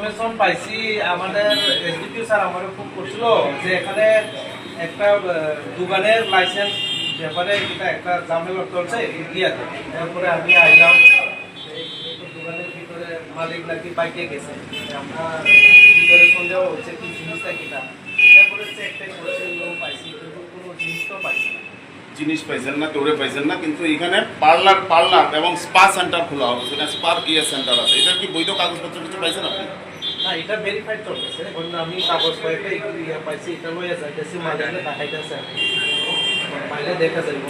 Information পাইছি আমাদের SDPO sir আমাকে ফোন করছিল যে এখানে একটা দোকানের লাইসেন্স ব্যাপারে একটা ঝামেলা চলছে ইন্ডিয়াতে। তারপরে আমি আইলাম, দোকানের ভিতরে মালিক নাকি বাইকে গেছে, আমরা ভিতরে সন্দেহ হচ্ছে কি জিনিসটা কিনা। তারপরে চেক টেক করছে, পাইছি কিন্তু কোনো জিনিস তো পাইছি না। জিনিস পাইছেন না, দৌড়ে পাইছেন না, কিন্তু এখানে পার্লার এবং স্পা সেন্টার খোলা হবে, সেখানে স্পা সেন্টার আছে। এটা কি বৈধ কাগজপত্র কিছু পাইছেন আপনি? না, এটা ভেরিফাইড চলতেছে। আমি কাগজ কয়েকটা পাইছি, এটা লইয়া যাইতেছি, মালিককে দেখাইতেছে, পাইলে দেখা যাইব।